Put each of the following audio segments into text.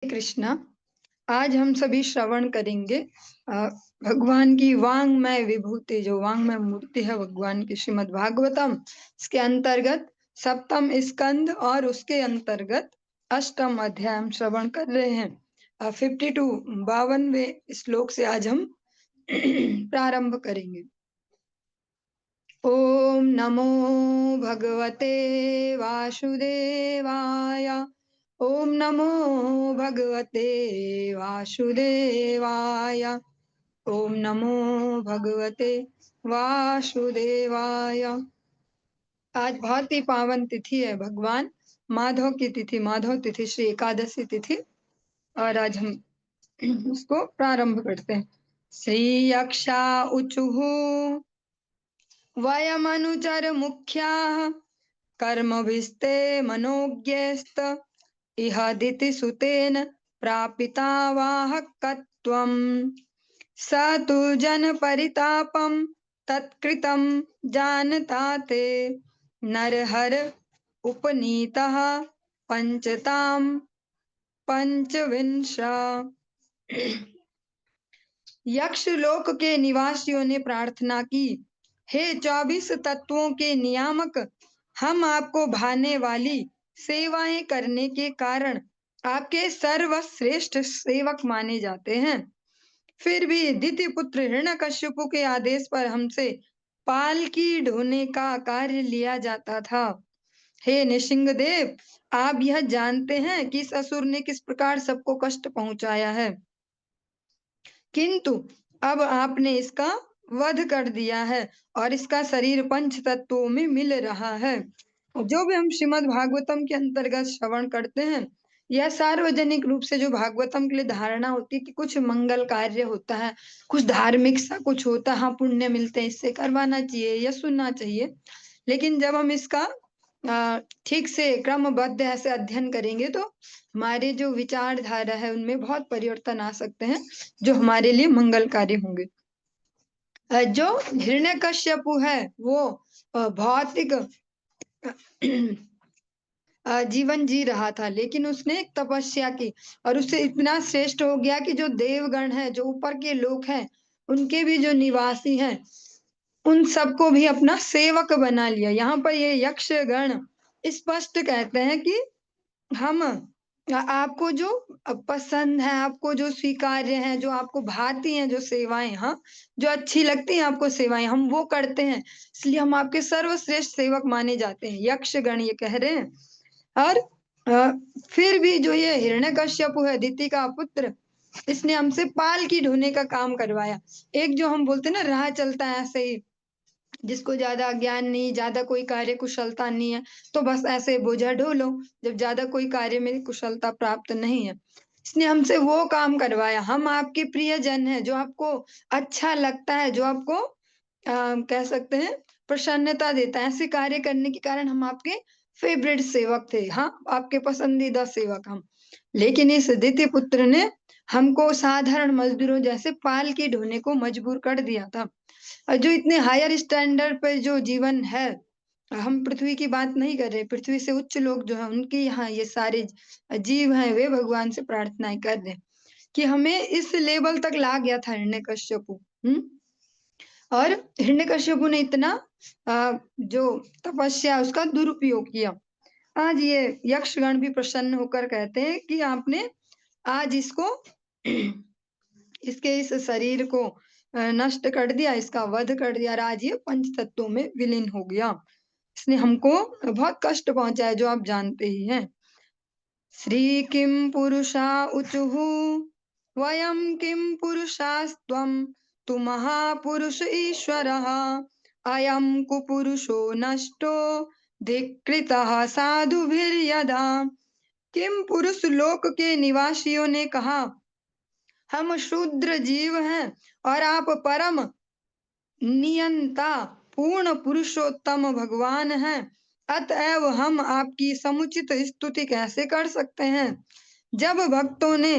कृष्णा। आज हम सभी श्रवण करेंगे अ, भगवान की वांग्मय विभूति, जो वांग्मय मूर्ति है भगवान की, श्रीमद् भागवतम। इसके अंतर्गत सप्तम स्कंद और उसके अंतर्गत अष्टम अध्याय हम श्रवण कर रहे हैं। 52 52वें श्लोक से आज हम प्रारंभ करेंगे। ओम नमो भगवते वासुदेवाय। ओम नमो भगवते वासुदेवाय। ओम नमो भगवते वासुदेवाय। आज बहुत ही पावन तिथि है, भगवान माधव की तिथि, माधव तिथि, श्री एकादशी तिथि। और आज हम उसको प्रारंभ करते हैं। श्री यक्षा उचुः वयमनुचर मुख्याः कर्मभिस्ते मनोज्ञैस्त इह दितिसुतेन प्रापितावाहकत्वम्। स तु जनपरितापं तत्कृतं जानता ते नरहर उपनीतः पंचतां पंचविंश। यक्ष लोक के निवासियों ने प्रार्थना की, हे 24 तत्वों के नियामक, हम आपको भाने वाली सेवाएं करने के कारण आपके सर्वश्रेष्ठ सेवक माने जाते हैं। फिर भी दिति पुत्र हिरण्यकश्यपु के आदेश पर हमसे पालकी ढोने का कार्य लिया जाता था। हे नृसिंहदेव, आप यह जानते हैं कि इस असुर ने किस प्रकार सबको कष्ट पहुंचाया है, किंतु अब आपने इसका वध कर दिया है और इसका शरीर पंच तत्वों में मिल रहा है। जो भी हम श्रीमद् भागवतम के अंतर्गत श्रवण करते हैं, यह सार्वजनिक रूप से जो भागवतम के लिए धारणा होती है कि कुछ मंगल कार्य होता है, कुछ धार्मिक सा कुछ होता है, हाँ पुण्य मिलते हैं, इससे करवाना चाहिए या सुनना चाहिए। लेकिन जब हम इसका ठीक से क्रमबद्ध ऐसे अध्ययन करेंगे तो हमारे जो विचारधारा है उनमें बहुत परिवर्तन आ सकते हैं, जो हमारे लिए मंगलकारी होंगे। जो हिरण्यकश्यपु है वो भौतिक जीवन जी रहा था, लेकिन उसने एक तपस्या की और उससे इतना श्रेष्ठ हो गया कि जो देवगण है, जो ऊपर के लोग हैं, उनके भी जो निवासी हैं, उन सबको भी अपना सेवक बना लिया। यहाँ पर ये यक्षगण स्पष्ट कहते हैं कि हम आपको जो पसंद है, आपको जो स्वीकार्य है, जो आपको भाती हैं, जो सेवाएं, हाँ जो अच्छी लगती हैं आपको सेवाएं, हम वो करते हैं, इसलिए हम आपके सर्वश्रेष्ठ सेवक माने जाते हैं, यक्षगण ये कह रहे हैं। और अ, फिर भी जो ये हिरण्यकश्यपु है, दिति का पुत्र, इसने हमसे पालकी ढोने का काम करवाया। एक जो हम बोलते हैं ना, राह चलता है ऐसे ही, जिसको ज्यादा ज्ञान नहीं, ज्यादा कोई कार्य कुशलता नहीं है, तो बस ऐसे बोझा ढोलो, जब ज्यादा कोई कार्य में कुशलता प्राप्त नहीं है। इसने हमसे वो काम करवाया। हम आपके प्रियजन है, जो आपको अच्छा लगता है, जो आपको कह सकते हैं प्रसन्नता देता है, ऐसे कार्य करने के कारण हम आपके फेवरेट सेवक थे, हाँ आपके पसंदीदा सेवक हम। लेकिन इस दिति पुत्र ने हमको साधारण मजदूरों जैसे पालकी ढोने को मजबूर कर दिया था। और जो इतने हायर स्टैंडर्ड पे जो जीवन है, हम पृथ्वी की बात नहीं कर रहे, पृथ्वी से उच्च लोग जो है उनके यहाँ ये सारे जीव हैं, वे भगवान से प्रार्थनाएं कर रहे हैं कि हमें इस लेवल तक ला गया था हिरण्यकश्यपु। और हिरण्यकश्यपु ने इतना जो तपस्या उसका दुरुपयोग किया। आज ये यक्षगण भी प्रसन्न होकर कहते हैं कि आपने आज इसको इसके इस शरीर को नष्ट कर दिया, इसका वध कर दिया, और आज ये पंच तत्वों में विलीन हो गया। इसने हमको बहुत कष्ट पहुंचाया, जो आप जानते ही हैं। श्री किम पुरुषा उचुः वयम किम पुरुषास्त्वं तु महापुरुष ईश्वरः अयं कुपुरुषो नष्टो धिक्कृतः साधुभिर्यदा। किम पुरुष लोक के निवासियों ने कहा, हम शूद्र जीव हैं और आप परम नियंता पूर्ण पुरुषोत्तम भगवान हैं, अतएव हम आपकी समुचित स्तुति कैसे कर सकते हैं। जब भक्तों ने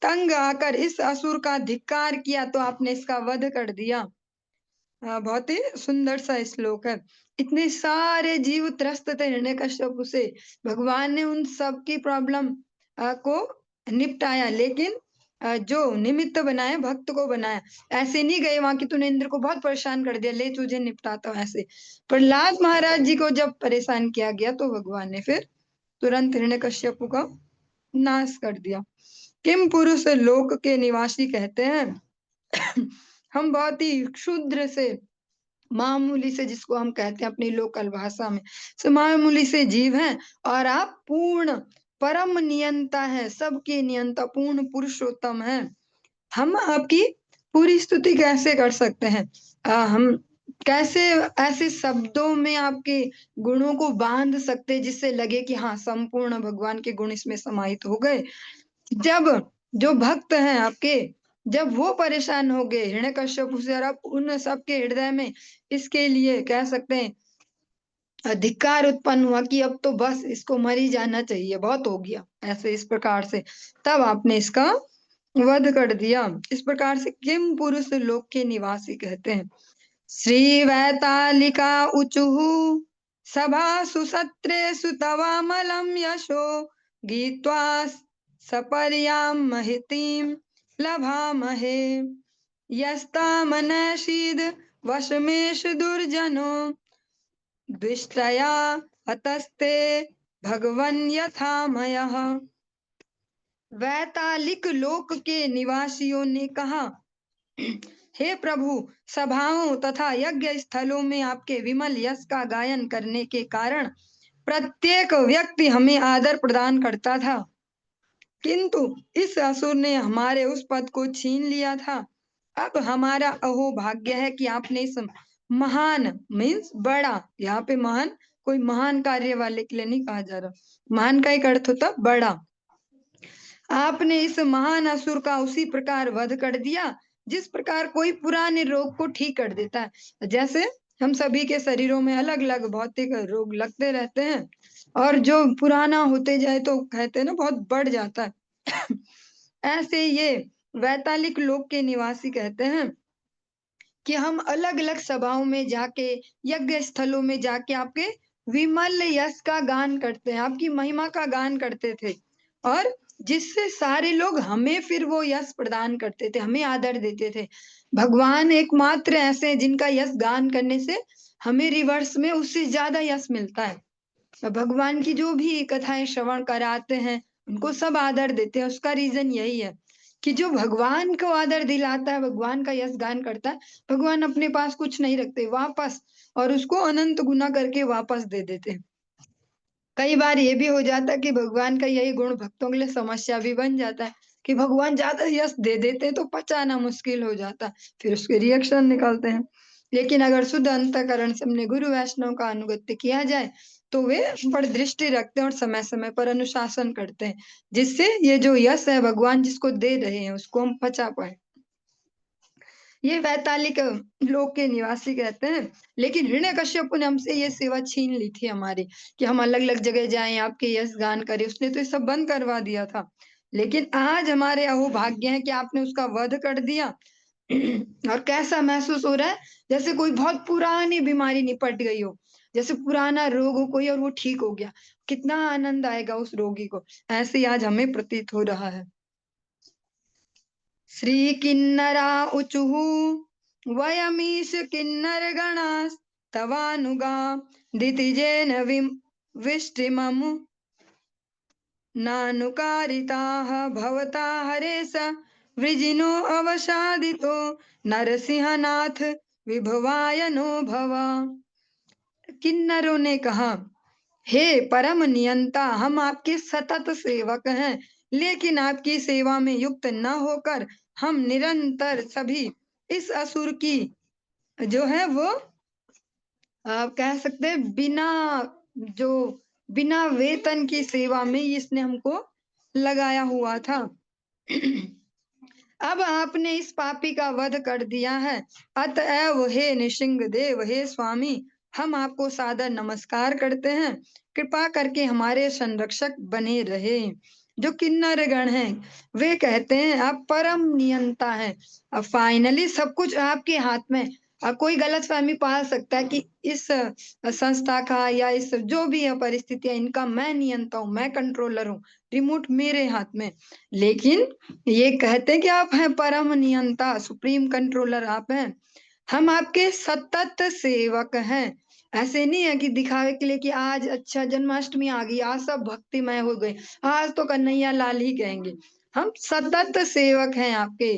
तंग आकर इस असुर का धिक्कार किया तो आपने इसका वध कर दिया। बहुत ही सुंदर सा श्लोक है। इतने सारे जीव त्रस्त थे हिरण्यकश्यप से, भगवान ने उन सब की प्रॉब्लम को निपटाया, लेकिन जो निमित्त बनाए भक्त को बनाया। ऐसे नहीं गए वहां कि तूने इंद्र को बहुत परेशान कर दिया, ले तुझे निपटाता हूं, ऐसे। प्रहलाद महाराज जी को जब परेशान किया गया तो भगवान ने फिर तुरंत हिरण्यकश्यप का नाश कर दिया। किम पुरुष लोक के निवासी कहते हैं हम बहुत ही क्षुद्र से, मामूली से, जिसको हम कहते हैं अपनी लोकल भाषा में, सो मामूली से जीव हैं, और आप पूर्ण परम नियंता है, सबके नियंता, पूर्ण पुरुषोत्तम है। हम आपकी पूरी स्तुति कैसे कर सकते हैं? हम कैसे ऐसे शब्दों में आपके गुणों को बांध सकते जिससे लगे कि हाँ, संपूर्ण भगवान के गुण इसमें समाहित हो गए। जब जो भक्त हैं आपके, जब वो परेशान हो गए हिरण्यकश्यप से, और अब उन सबके हृदय में इसके लिए कह सकते हैं धिक्कार उत्पन्न हुआ कि अब तो बस इसको मर ही जाना चाहिए, बहुत हो गया, ऐसे इस प्रकार से, तब आपने इसका वध कर दिया। इस प्रकार से किम पुरुष लोक के निवासी कहते हैं। श्री वैतालिका उचुः सभासु सत्रेषु तवामलं यशो गीत्वा सपर्यां महतीं लभामहे यस्तामनशीद वशमेषु दुर्जनो द्विष्टया हतस्ते भगवन् यथामयः। वैतालिक लोक के निवासियों ने कहा, हे प्रभु, सभाओं तथा यज्ञ स्थलों में आपके विमल यश का गायन करने के कारण प्रत्येक व्यक्ति हमें आदर प्रदान करता था, किंतु इस असुर ने हमारे उस पद को छीन लिया था। अब हमारा अहो भाग्य है कि आपने इस महान मीन्स बड़ा, यहाँ पे महान कोई महान कार्य वाले के लिए नहीं कहा जा रहा, महान का एक अर्थ होता बड़ा। आपने इस महान असुर का उसी प्रकार वध कर दिया जिस प्रकार कोई पुराने रोग को ठीक कर देता है। जैसे हम सभी के शरीरों में अलग अलग भौतिक रोग लगते रहते हैं, और जो पुराना होते जाए तो कहते हैं ना बहुत बढ़ जाता है ऐसे ये वैतालिक लोक के निवासी कहते हैं कि हम अलग अलग सभाओं में जाके, यज्ञ स्थलों में जाके आपके विमल यश का गान करते हैं, आपकी महिमा का गान करते थे, और जिससे सारे लोग हमें फिर वो यश प्रदान करते थे, हमें आदर देते थे। भगवान एकमात्र ऐसे हैं जिनका यश गान करने से हमें रिवर्स में उससे ज्यादा यश मिलता है। भगवान की जो भी कथाएं श्रवण कराते हैं उनको सब आदर देते हैं। उसका रीजन यही है कि जो भगवान को आदर दिलाता है, भगवान का यश गान करता है, भगवान अपने पास कुछ नहीं रखते वापस, और उसको अनंत गुना करके वापस दे देते हैं। कई बार ये भी हो जाता है कि भगवान का यही गुण भक्तों के लिए समस्या भी बन जाता है कि भगवान ज्यादा यश दे देते हैं तो पचाना मुश्किल हो जाता है, फिर उसके रिएक्शन निकलते हैं। लेकिन अगर शुद्ध अंतःकरण से हमने गुरु वैष्णव का अनुगत्य किया जाए तो वे पर दृष्टि रखते हैं और समय समय पर अनुशासन करते हैं, जिससे ये जो यश है भगवान जिसको दे रहे हैं उसको हम पचा पाए। ये वैतालिक लोक के निवासी कहते हैं। लेकिन हिरण्यकश्यप ने हमसे ये सेवा छीन ली थी हमारी, कि हम अलग अलग जगह जाएं, आपके यश गान करें। उसने तो ये सब बंद करवा दिया था, लेकिन आज हमारे अहो भाग्य है कि आपने उसका वध कर दिया और कैसा महसूस हो रहा है, जैसे कोई बहुत पुरानी बीमारी निपट गई हो, जैसे पुराना रोग हो कोई और वो ठीक हो गया, कितना आनंद आएगा उस रोगी को, ऐसे ही आज हमें प्रतीत हो रहा है। श्री किन्नरा उचुः वयमीश किन्नर गणास तवानुगा दितिजेन विष्टिममु नानुकारिताः भवता हरेश वृजिनो अवसादितो नरसिंहनाथ विभवाय नो भव। किन्नरों ने कहा, हे परम नियंता, हम आपके सतत सेवक हैं, लेकिन आपकी सेवा में युक्त न होकर हम निरंतर सभी इस असुर की जो है वो आप कह सकते हैं जो बिना वेतन की सेवा में इसने हमको लगाया हुआ था अब आपने इस पापी का वध कर दिया है, अतएव हे नृसिंह देव, हे स्वामी, हम आपको सादर नमस्कार करते हैं, कृपा करके हमारे संरक्षक बने रहे। जो किन्नर गण हैं वे कहते हैं आप परम नियंता हैं, अब फाइनली सब कुछ आपके हाथ में, कोई गलतफहमी पाल सकता है कि इस संस्था का या इस जो भी है परिस्थितियां, इनका मैं नियंता हूँ, मैं कंट्रोलर हूँ, रिमोट मेरे हाथ में। लेकिन ये कहते हैं कि आप हैं परम नियंता, सुप्रीम कंट्रोलर आप हैं। हम आपके सतत सेवक हैं। ऐसे नहीं है कि दिखावे के लिए कि आज अच्छा जन्माष्टमी आ गई, आज सब भक्तिमय हो गए, आज तो कन्हैया लाल ही कहेंगे। हम सतत सेवक हैं आपके।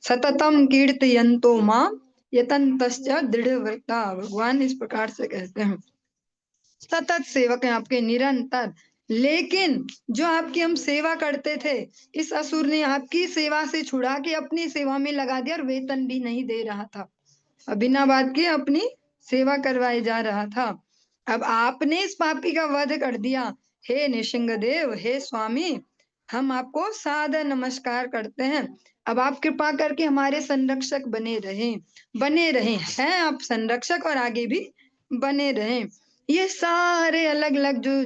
सततम कीर्तयन्तो मां यतन्तश्च दृढ़व्रता, भगवान इस प्रकार से कहते हैं। सतत सेवक हैं आपके, निरंतर। लेकिन जो आपकी हम सेवा करते थे, इस असुर ने आपकी सेवा से छुड़ा के अपनी सेवा में लगा दिया और वेतन भी नहीं दे रहा था। बिना बात के अपनी सेवा करवाए जा रहा था। अब आपने इस पापी का वध कर दिया। हे नृसिंहदेव, हे स्वामी, हम आपको सादर नमस्कार करते हैं। अब आप कृपा करके हमारे संरक्षक बने रहें हैं आप संरक्षक, और आगे भी बने रहें। ये सारे अलग अलग जो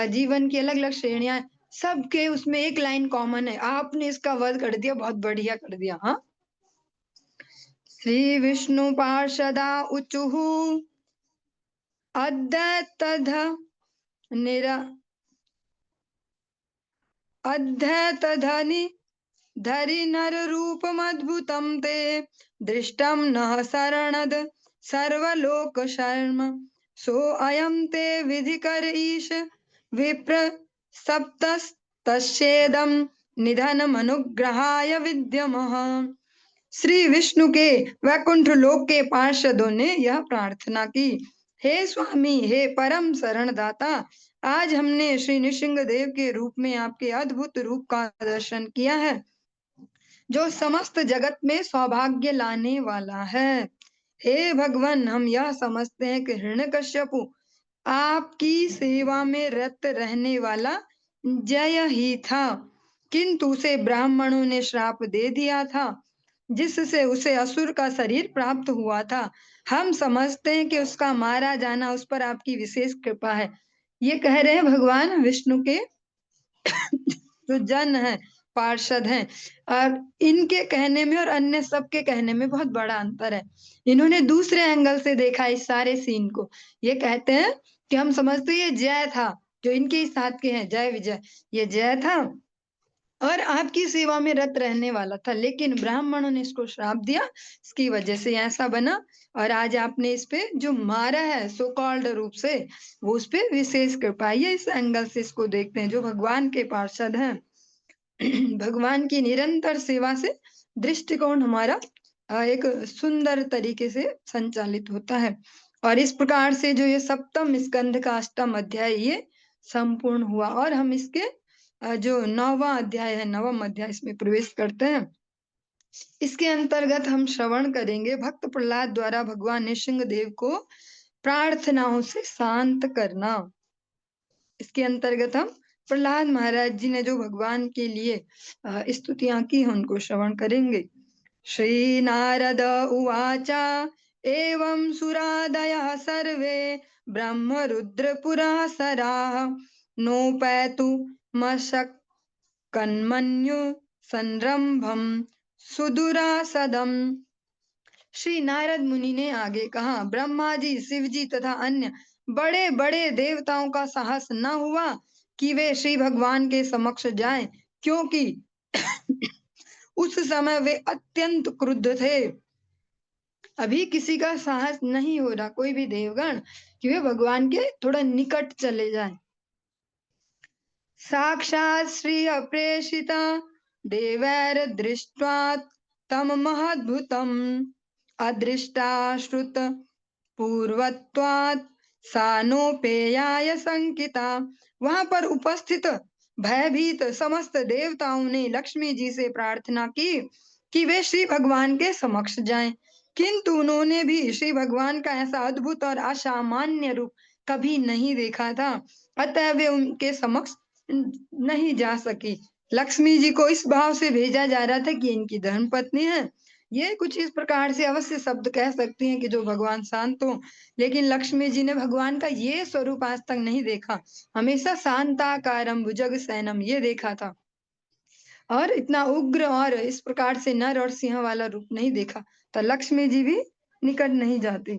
जीवन की अलग अलग श्रेणियां, सबके उसमें एक लाइन कॉमन है, आपने इसका वध कर दिया, बहुत बढ़िया कर दिया। हाँ, श्री विष्णु पार्षदा उचुः अद्य निरा अद्य धरि नर रूपमद्भुतं ते दृष्टं नः शरणद सर्वलोक शर्म सो अयं ते विधिकर ईश विप्र सप्तस्तस्येदं निधनमनुग्रहाय विद्यमः। श्री विष्णु के वैकुंठ लोक के पार्षदों ने यह प्रार्थना की, हे स्वामी, हे परम शरणदाता, आज हमने श्री नृसिंह देव के रूप में आपके अद्भुत रूप का दर्शन किया है, जो समस्त जगत में सौभाग्य लाने वाला है। हे भगवान, हम यह समझते हैं कि हिरण्यकश्यपु आपकी सेवा में रत रहने वाला जय ही था, किंतु उसे ब्राह्मणों ने श्राप दे दिया था, जिससे उसे असुर का शरीर प्राप्त हुआ था। हम समझते हैं कि उसका मारा जाना उस पर आपकी विशेष कृपा है। ये कह रहे हैं भगवान विष्णु के जो जन है, पार्षद हैं, और इनके कहने में और अन्य सबके कहने में बहुत बड़ा अंतर है। इन्होंने दूसरे एंगल से देखा इस सारे सीन को। ये कहते हैं कि हम समझते ये जय था, जो इनके ही साथ के हैं, जय विजय, ये जय था और आपकी सेवा में रत रहने वाला था, लेकिन ब्राह्मणों ने इसको श्राप दिया, इसकी वजह से ऐसा बना। और आज आपने इस पे जो मारा है सो कॉल्ड रूप से, वो उस पे विशेष कृपा है। ये इस एंगल से इसको देखते हैं, जो भगवान के पार्षद हैं। भगवान की निरंतर सेवा से दृष्टिकोण हमारा एक सुंदर तरीके से संचालित होता है। और इस प्रकार से जो ये सप्तम स्कंध का अष्टम अध्याय ये संपूर्ण हुआ, और हम इसके जो नौवां अध्याय है, नवम अध्याय, इसमें प्रवेश करते हैं। इसके अंतर्गत हम श्रवण करेंगे भक्त प्रहलाद द्वारा भगवान नृसिंह देव को प्रार्थनाओं से शांत करना। इसके अंतर्गत हम प्रहलाद महाराज जी ने जो भगवान के लिए स्तुतियां की हैं उनको श्रवण करेंगे। श्री नारद उवाच एवं सुरादयः सर्वे ब्रह्म रुद्र पुरासराः नोपैतु मशक्कन्मन्यु संरंभम सुदुरासदम। श्री नारद मुनि ने आगे कहा, ब्रह्मा जी, शिव जी तथा अन्य बड़े बड़े देवताओं का साहस न हुआ कि वे श्री भगवान के समक्ष जाएं, क्योंकि उस समय वे अत्यंत क्रुद्ध थे। अभी किसी का साहस नहीं हो रहा, कोई भी देवगण, कि वे भगवान के थोड़ा निकट चले जाएं। साक्षात् श्री अप्रेषिता देवैर दृष्ट्वा तम महद्भुतम अदृष्टा श्रुत पूर्वत्वात् सानोपेयाय संकिता। वहां पर उपस्थित भयभीत समस्त देवताओं ने लक्ष्मी जी से प्रार्थना की कि वे श्री भगवान के समक्ष जाएं, किंतु उन्होंने भी श्री भगवान का ऐसा अद्भुत और असामान्य रूप कभी नहीं देखा था, अतः वे उनके समक्ष नहीं जा सकी। लक्ष्मी जी को इस भाव से भेजा जा रहा था कि इनकी धर्म पत्नी है। ये कुछ इस प्रकार से अवश्य शब्द कह सकती हैं कि जो भगवान शांत हो, लेकिन लक्ष्मी जी ने भगवान का ये स्वरूप आज तक नहीं देखा, हमेशा शांताकारम भुजग सैनम ये देखा था। और इतना उग्र और इस प्रकार से नर और सिंह वाला रूप नहीं देखा, तो लक्ष्मी जी भी निकट नहीं जाती।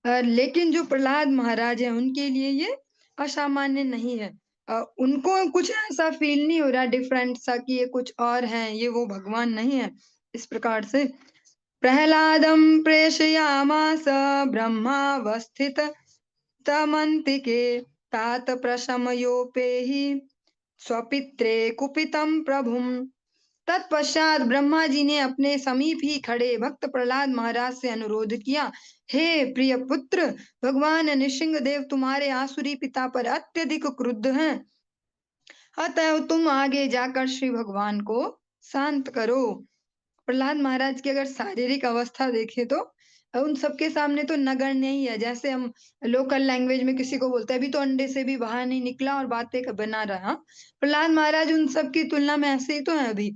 लेकिन जो प्रहलाद महाराज हैं उनके लिए ये असामान्य नहीं है। उनको कुछ ऐसा फ़ील नहीं हो रहा डिफरेंट सा कि ये कुछ और हैं, ये वो भगवान नहीं है। इस प्रकार से प्रह्लादं प्रेषयामास ब्रह्मावस्थितमन्तिके तात प्रशमयोपेहि स्वपित्रे कुपितं प्रभुम्। तत्पश्चात ब्रह्मा जी ने अपने समीप ही खड़े भक्त प्रहलाद महाराज से अनुरोध किया, हे प्रिय पुत्र, भगवान नृसिंह देव तुम्हारे आसुरी पिता पर अत्यधिक क्रुद्ध हैं, अतः तुम आगे जाकर श्री भगवान को शांत करो। प्रहलाद महाराज की अगर शारीरिक अवस्था देखें तो उन सबके सामने तो नगण्य ही है। जैसे हम लोकल लैंग्वेज में किसी को बोलते हैं, अभी तो अंडे से भी बाहर नहीं निकला और बातें बना रहा। प्रहलाद महाराज उन सब की तुलना में ऐसे ही तो है अभी।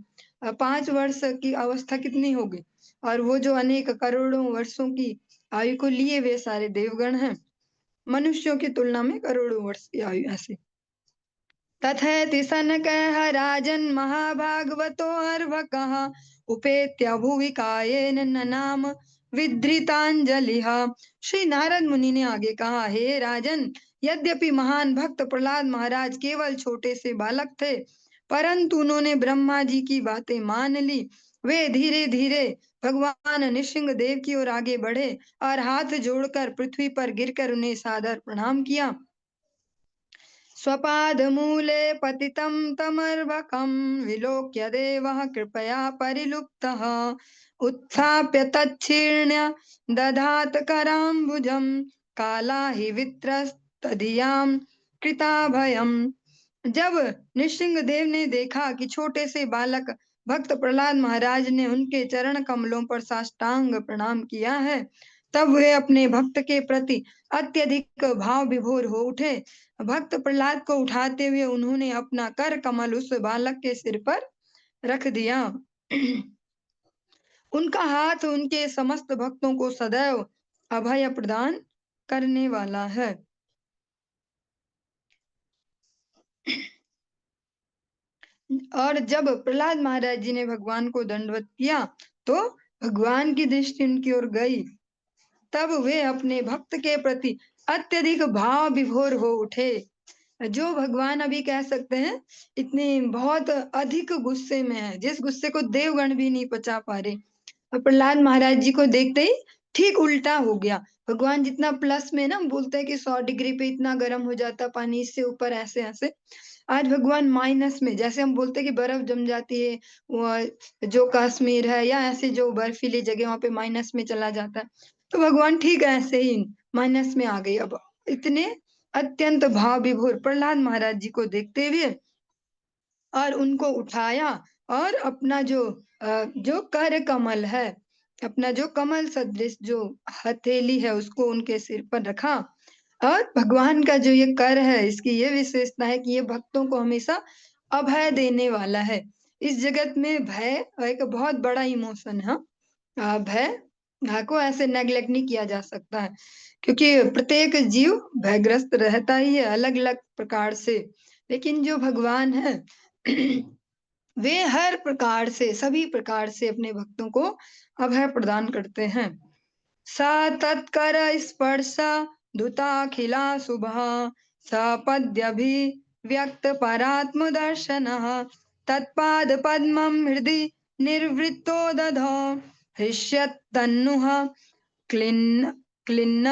5 वर्ष की अवस्था कितनी होगी, और वो जो अनेक करोड़ों वर्षों की आयु को लिए वे सारे देवगण हैं, मनुष्यों की तुलना में करोड़ों वर्ष की आयु ऐसे। तथैति सनकः राजन् महाभागवतो अर्भकः उपेत्य भुवि कायेन ननाम विधृतांजलिः। श्री नारद मुनि ने आगे कहा, हे राजन, यद्यपि महान भक्त प्रहलाद महाराज केवल छोटे से बालक थे, परंतु उन्होंने ब्रह्मा जी की बातें मान ली। वे धीरे धीरे भगवान नृसिंह देव की ओर आगे बढ़े और हाथ जोड़कर पृथ्वी पर गिरकर उन्हें सादर प्रणाम किया। स्वपादमूले पतितं तमर्भकं विलोक्य देवः कृपया परिलुप्तः उत्थाप्य तच्छीर्ण्य दधात कराम्बुजं काला हि वित्रस्तधियां कृताभयम्। जब नृसिंह देव ने देखा कि छोटे से बालक भक्त प्रहलाद महाराज ने उनके चरण कमलों पर साष्टांग प्रणाम किया है, तब वे अपने भक्त के प्रति अत्यधिक भाव विभोर हो उठे। भक्त प्रहलाद को उठाते हुए उन्होंने अपना कर कमल उस बालक के सिर पर रख दिया। उनका हाथ उनके समस्त भक्तों को सदैव अभय प्रदान करने वाला है। और जब प्रहलाद महाराज जी ने भगवान को दंडवत किया, तो भगवान की दृष्टि उनकी ओर गई। तब वे अपने भक्त के प्रति अत्यधिक भाव विभोर हो उठे। जो भगवान अभी कह सकते हैं इतने बहुत अधिक गुस्से में है, जिस गुस्से को देवगण भी नहीं पचा पा रहे। और प्रहलाद महाराज जी को देखते ही ठीक उल्टा हो गया। भगवान जितना प्लस में ना बोलते हैं कि 100 डिग्री पे इतना गर्म हो जाता पानी, इससे ऊपर ऐसे ऐसे, आज भगवान माइनस में, जैसे हम बोलते हैं कि बर्फ जम जाती है, वो जो कश्मीर है या ऐसे जो बर्फीली जगह वहां पे माइनस में चला जाता है, तो भगवान ठीक ऐसे ही माइनस में आ गए। अब इतने अत्यंत भाव विभोर प्रहलाद महाराज जी को देखते हुए और उनको उठाया और अपना जो कर कमल है, अपना जो कमल सदृश जो हथेली है, उसको उनके सिर पर रखा। और भगवान का जो ये कर है, इसकी ये विशेषता है कि ये भक्तों को हमेशा अभय देने वाला है। इस जगत में भय एक बहुत बड़ा इमोशन है। भय को ऐसे नेग्लेक्ट नहीं किया जा सकता है, क्योंकि प्रत्येक जीव भयग्रस्त रहता ही है अलग अलग प्रकार से। लेकिन जो भगवान है वे हर प्रकार से, सभी प्रकार से अपने भक्तों को अभय प्रदान करते हैं। सा तत्कर स्पर्श धुताखिला शुभः सपद्यभिव्यक्त परात्म दर्शनः तत्पाद पद्मं हृदि निर्वृत्तो दधौ हृष्यत्तन्नुः क्लिन्न क्लिन्न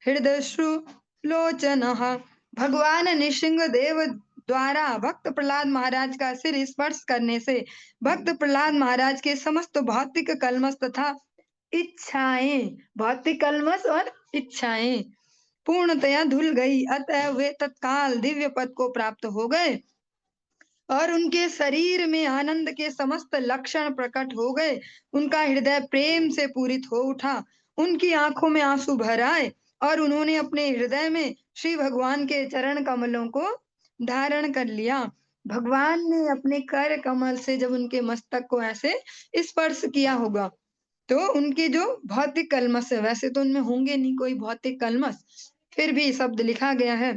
हृदयश्रु लोचनः। भगवान नृसिंह देव द्वारा भक्त प्रहलाद महाराज का सिर स्पर्श करने से भक्त प्रहलाद महाराज के समस्त भौतिक कल्मश तथा इच्छाएं, भौतिक कल्मश और इच्छाएं पूर्णतया धुल गई। अतः वे तत्काल दिव्य पद को प्राप्त हो गए और उनके शरीर में आनंद के समस्त लक्षण प्रकट हो गए। उनका हृदय प्रेम से पूरित हो उठा, उनकी आंखों में आंसू भर आए और उन्होंने अपने हृदय में श्री भगवान के चरण कमलों को धारण कर लिया। भगवान ने अपने कर कमल से जब उनके मस्तक को ऐसे स्पर्श किया होगा, तो उनके जो भौतिक कल्मश है, वैसे तो उनमें होंगे नहीं कोई भौतिक कल्मश, फिर भी शब्द लिखा गया है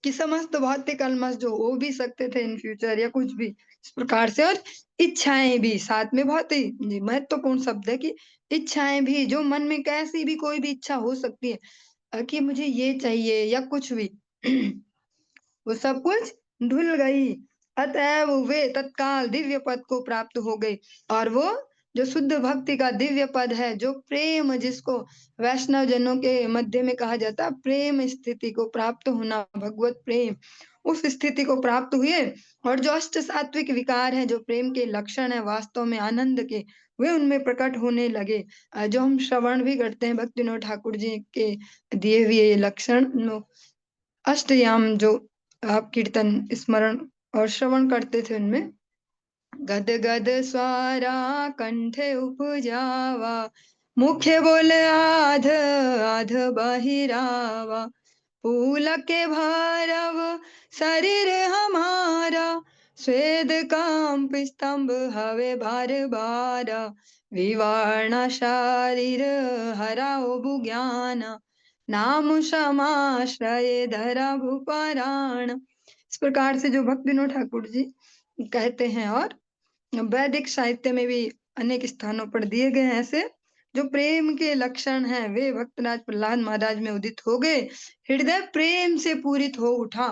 कि समस्त भौतिक कलमश जो हो भी सकते थे इन फ्यूचर या कुछ भी इस प्रकार से, और इच्छाएं भी साथ में बहुत ही महत्वपूर्ण शब्द है कि इच्छाएं भी, जो मन में कैसी भी कोई भी इच्छा हो सकती है कि मुझे ये चाहिए या कुछ भी वो सब कुछ धुल गई। अतएव वे तत्काल दिव्य पद को प्राप्त हो गई, और वो जो शुद्ध भक्ति का दिव्य पद है, जो प्रेम, जिसको वैष्णव जनों के मध्य में कहा जाता है प्रेम स्थिति को प्राप्त होना, भगवत प्रेम, उस स्थिति को प्राप्त हुए। और जो अष्ट सात्विक विकार है, जो प्रेम के लक्षण है वास्तव में आनंद के, वे उनमें प्रकट होने लगे। जो हम श्रवण भी करते हैं भक्ति विनोद ठाकुर जी के दिए हुए ये लक्षण, अष्टयाम जो आप कीर्तन स्मरण और श्रवण करते थे उनमें, गद गद स्वारा कंठे उपजावा, मुख्य बोले आध आध बहिरावा, फूल के भारव शरीर हमारा, स्वेद कांप स्तंभ हवे बार बार, विवर्ण शरीर हराओ बुज्ञान, नाम समाश्रय धरा भूपराण। इस प्रकार से जो भक्ति विनोद ठाकुर जी कहते हैं, और वैदिक साहित्य में भी अनेक स्थानों पर दिए गए हैं ऐसे जो प्रेम के लक्षण हैं, वे भक्तराज प्रहलाद महाराज में उदित हो गए। हृदय प्रेम से पूरित हो उठा।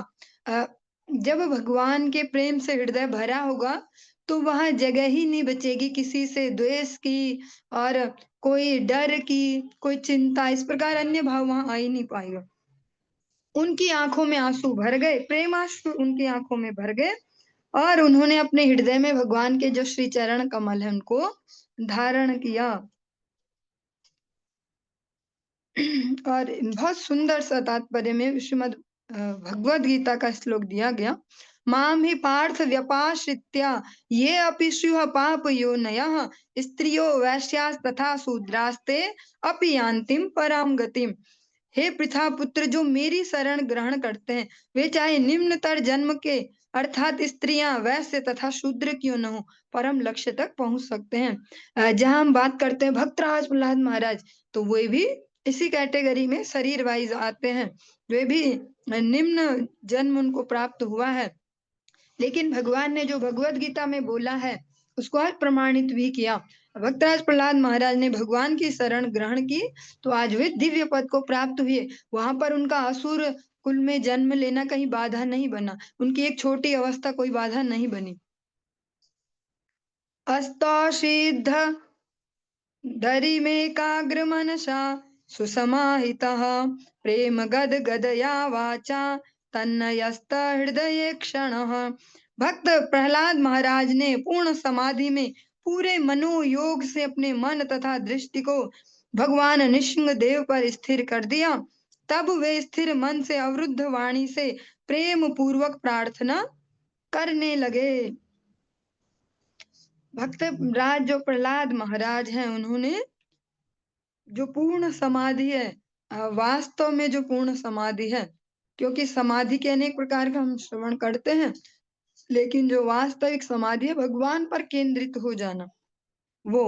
जब भगवान के प्रेम से हृदय भरा होगा तो वहां जगह ही नहीं बचेगी किसी से द्वेष की, और कोई डर की, कोई चिंता, इस प्रकार अन्य भाव वहां आ ही नहीं पाएगा। उनकी आंखों में आंसू भर गए, प्रेमाश्रु उनकी आंखों में भर गए, और उन्होंने अपने हृदय में भगवान के जो श्री चरण कमल है उनको धारण किया। और बहुत सुंदर सा तात्पर्य में श्रीमद् भगवद गीता का श्लोक दिया गया, माम ही पार्थ व्यपाश्रित्या ये अपि स्युः पाप योनयः, स्त्रियो वैश्यास् तथा शूद्रास्ते अपि यान्तिम पराम गतिम। हे पृथा पुत्र, जो मेरी शरण ग्रहण करते हैं वे चाहे निम्नतर जन्म के अर्थात स्त्रियां, वैश्य तथा शूद्र क्यों न हो, परम लक्ष्य तक पहुंच सकते हैं। जहां हम बात करते हैं भक्तराज प्रहलाद महाराज, तो वे भी इसी कैटेगरी में शरीर वाइज आते हैं, वे भी निम्न जन्म उनको प्राप्त हुआ है। लेकिन भगवान ने जो भगवत गीता में बोला है उसको आज प्रमाणित भी किया। भक्तराज प्रहलाद महाराज ने भगवान की शरण ग्रहण की तो आज वे दिव्य पद को प्राप्त हुए। वहां पर उनका असुर कुल में जन्म लेना कहीं बाधा नहीं बना, उनकी एक छोटी अवस्था कोई बाधा नहीं बनी। अस्तौषिध धरी में काग्र मनसा सुसमाहितः, प्रेम गद गदया वाचा तन्नयस्त हृदय क्षणः। भक्त प्रहलाद महाराज ने पूर्ण समाधि में पूरे मनोयोग से अपने मन तथा दृष्टि को भगवान नृसिंह देव पर स्थिर कर दिया। तब वे स्थिर मन से अवरुद्ध वाणी से प्रेम पूर्वक प्रार्थना करने लगे। भक्त राज जो प्रहलाद महाराज हैं, उन्होंने जो पूर्ण समाधि है, वास्तव में जो पूर्ण समाधि है, क्योंकि समाधि के अनेक प्रकार का हम श्रवण करते हैं, लेकिन जो वास्तविक समाधि है भगवान पर केंद्रित हो जाना, वो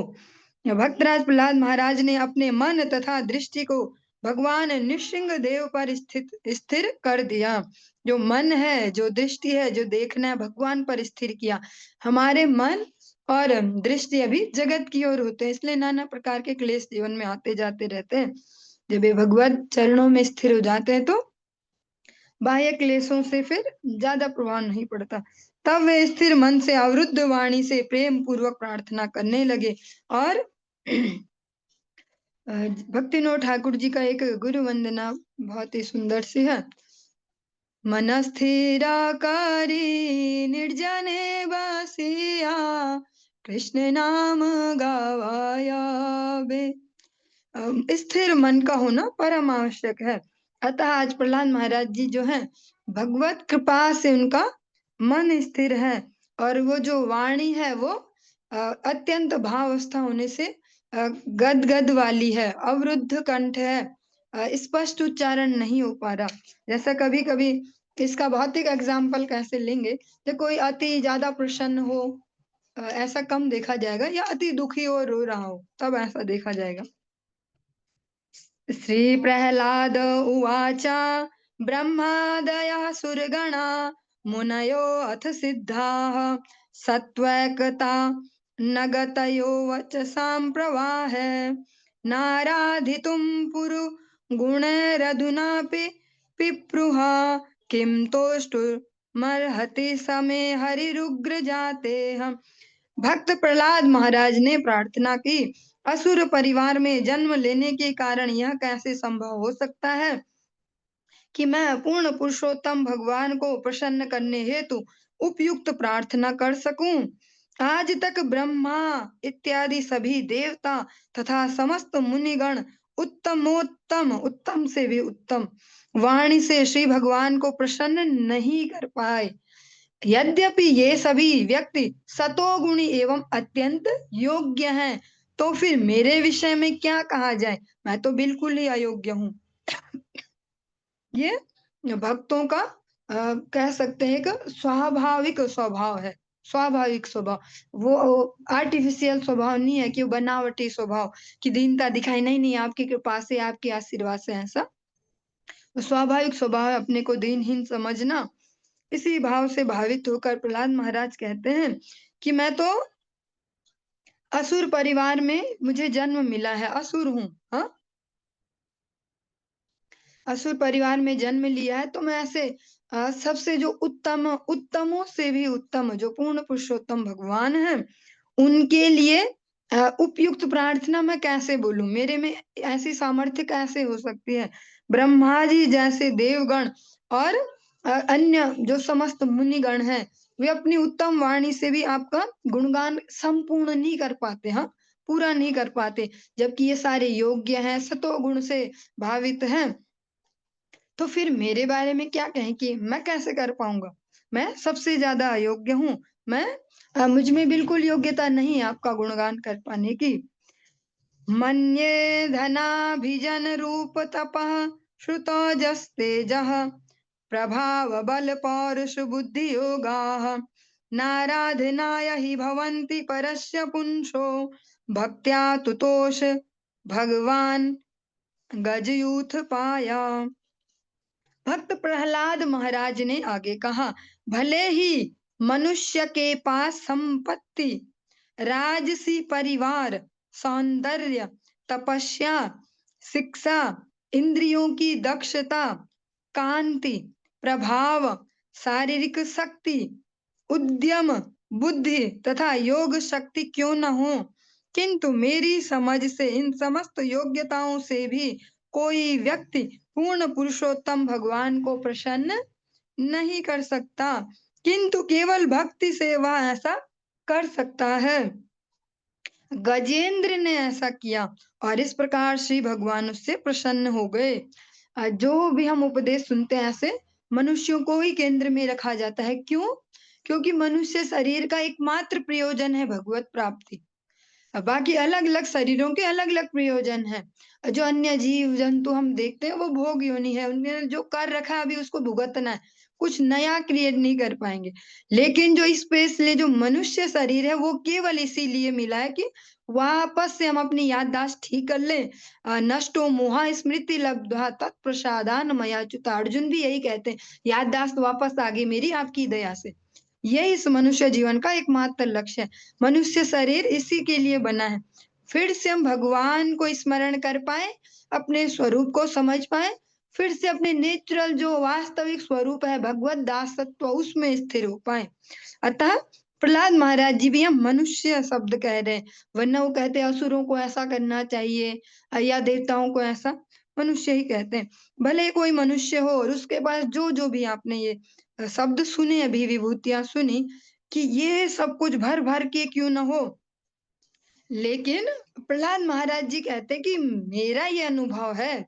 भक्तराज प्रहलाद महाराज ने अपने मन तथा दृष्टि को भगवान नृसिंह देव पर स्थिर कर दिया। जो मन है, जो दृष्टि है, जो देखना है, भगवान पर स्थिर किया। हमारे मन और दृष्टि अभी जगत की ओर होते हैं, इसलिए नाना प्रकार के क्लेश जीवन में आते जाते रहते हैं। जब ये भगवत चरणों में स्थिर हो जाते हैं तो बाह्य क्लेशों से फिर ज्यादा प्रभाव नहीं पड़ता। तब वे स्थिर मन से अवरुद्ध वाणी से प्रेम पूर्वक प्रार्थना करने लगे। और भक्ति विनोद ठाकुर जी का एक गुरु वंदना बहुत ही सुंदर सी है। मन स्थिराकारी निर्जने बसिया, कृष्ण नाम गावाया बे। स्थिर मन का होना परम आवश्यक है। अतः आज प्रहलाद महाराज जी जो हैं, भगवत कृपा से उनका मन स्थिर है, और वो जो वाणी है वो अत्यंत भावस्था होने से गद गद वाली है, अवरुद्ध कंठ है, स्पष्ट उच्चारण नहीं हो पा रहा। जैसा कभी कभी इसका भौतिक एग्जाम्पल कैसे लेंगे, जब कोई अति ज्यादा प्रसन्न हो ऐसा कम देखा जाएगा, या अति दुखी हो, रो रहा हो, तब ऐसा देखा जाएगा। श्री प्रहलाद उवाच ब्रह्मादयः सुरगणा मुनयो अथ सिद्धाः सत्त्वैकता न गतयो वचसां प्रवाहे नाराधितुं पुरु गुणैरधुनापि पिप्रुहा किं तोष्टुमर्हति समे हरिरुग्र जातेह। भक्त प्रहलाद महाराज ने प्रार्थना की, असुर परिवार में जन्म लेने के कारण यह कैसे संभव हो सकता है कि मैं पूर्ण पुरुषोत्तम भगवान को प्रसन्न करने हेतु उपयुक्त प्रार्थना कर सकूं। आज तक ब्रह्मा इत्यादि सभी देवता तथा समस्त मुनिगण उत्तमोत्तम, उत्तम से भी उत्तम वाणी से श्री भगवान को प्रसन्न नहीं कर पाए। यद्यपि ये सभी व्यक्ति सतोगुणी एवं अत्यंत योग्य हैं, तो फिर मेरे विषय में क्या कहा जाए, मैं तो बिल्कुल ही अयोग्य हूँ। ये भक्तों का कह सकते हैं कि स्वाभाविक स्वभाव है, स्वाभाविक स्वभाव। वो आर्टिफिशियल स्वभाव नहीं है कि वो बनावटी स्वभाव कि दीनता दिखाई नहीं, नहीं आपकी कृपा से, आपके आशीर्वाद से, ऐसा स्वाभाविक स्वभाव है अपने को दीनहीन समझना। इसी भाव से भावित होकर प्रहलाद महाराज कहते हैं कि मैं तो असुर परिवार में मुझे जन्म मिला है, असुर हूँ। हाँ, असुर परिवार में जन्म लिया है, तो मैं ऐसे सबसे जो उत्तम, उत्तमों से भी उत्तम जो पूर्ण पुरुषोत्तम भगवान हैं, उनके लिए उपयुक्त प्रार्थना मैं कैसे बोलूं, मेरे में ऐसी सामर्थ्य कैसे हो सकती है। ब्रह्मा जी जैसे देवगण और अन्य जो समस्त मुनिगण हैं, वे अपनी उत्तम वाणी से भी आपका गुणगान संपूर्ण नहीं कर पाते, हाँ, पूरा नहीं कर पाते, जबकि ये सारे योग्य हैं, सतोगुण से भावित हैं। तो फिर मेरे बारे में क्या कहें कि मैं कैसे कर पाऊंगा, मैं सबसे ज्यादा अयोग्य हूँ। मैं मुझ में बिल्कुल योग्यता नहीं है आपका गुणगान कर पाने की। मन्ये धनाभिजन रूप तपः श्रुतो जस्तेजः प्रभाव बल पौरुष बुद्धि योगाः नाराधनाय हि भवन्ति परस्य पुंसो भक्त्या तुतोष भगवान गजयूथ पाया। भक्त प्रहलाद महाराज ने आगे कहा, भले ही मनुष्य के पास संपत्ति, राजसी परिवार, सौंदर्य, तपस्या, शिक्षा, इंद्रियों की दक्षता, कांति, प्रभाव, शारीरिक शक्ति, उद्यम, बुद्धि तथा योग शक्ति क्यों न हो, किंतु मेरी समझ से इन समस्त योग्यताओं से भी कोई व्यक्ति पूर्ण पुरुषोत्तम भगवान को प्रसन्न नहीं कर सकता, किंतु केवल भक्ति से वह ऐसा कर सकता है। गजेंद्र ने ऐसा किया और इस प्रकार श्री भगवान उससे प्रसन्न हो गए। जो भी हम उपदेश सुनते हैं, ऐसे मनुष्यों को ही केंद्र में रखा जाता है। क्यों? क्योंकि मनुष्य शरीर का एकमात्र प्रयोजन है भगवत प्राप्ति। बाकी अलग अलग शरीरों के अलग अलग प्रयोजन है। जो अन्य जीव जंतु हम देखते हैं वो भोग योनि है, उन्होंने जो कर रखा है अभी उसको भुगतना है, कुछ नया क्रिएट नहीं कर पाएंगे। लेकिन जो स्पेशली जो मनुष्य शरीर है वो केवल इसीलिए मिला है कि वापस से हम अपनी याददाश्त ठीक कर लें। नष्टो मोहा स्मृति लब्ध्वा तत्प्रसादान मयाच्युत, अर्जुन भी यही कहते हैं, याददाश्त वापस आ गई मेरी आपकी दया से। यही इस मनुष्य जीवन का एकमात्र लक्ष्य है। मनुष्य शरीर इसी के लिए बना है, फिर से हम भगवान को स्मरण कर पाए, अपने स्वरूप को समझ पाए, फिर से अपने नेचुरल जो वास्तविक स्वरूप है भगवत दासत्व, उसमें स्थिर हो पाए। अतः प्रहलाद महाराज जी भी हम मनुष्य शब्द कह रहे हैं, वरना वो कहते हैं असुरों को ऐसा करना चाहिए या देवताओं को ऐसा, मनुष्य ही कहते हैं। भले कोई मनुष्य हो और उसके पास जो जो भी आपने ये शब्द सुने, अभी विभूतियां सुनी, कि ये सब कुछ भर भर के क्यों न हो, लेकिन प्रहलाद महाराज जी कहते कि मेरा ये अनुभव है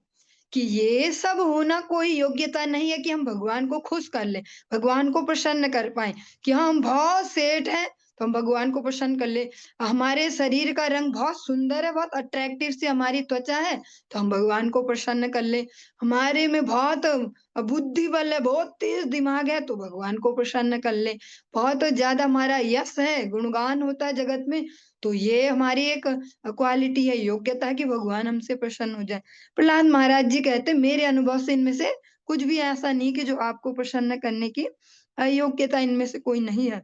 कि ये सब होना कोई योग्यता नहीं है कि हम भगवान को खुश कर ले, भगवान को प्रसन्न कर पाए, कि हम बहुत सेठ हैं तो हम भगवान को प्रसन्न कर ले। हमारे शरीर का रंग बहुत सुंदर है, बहुत अट्रैक्टिव सी हमारी त्वचा है, तो हम भगवान को प्रसन्न कर ले। हमारे में बहुत बुद्धि बल है, बहुत तेज दिमाग है, तो भगवान को प्रसन्न कर ले। बहुत ज़्यादा हमारा यश है, गुणगान होता है जगत में, तो ये हमारी एक क्वालिटी है, योग्यता है कि भगवान हमसे प्रसन्न हो जाए। प्रहलाद महाराज जी कहते हैं, मेरे अनुभव से इनमें से कुछ भी ऐसा नहीं कि जो आपको प्रसन्न करने की योग्यता इनमें से कोई नहीं है।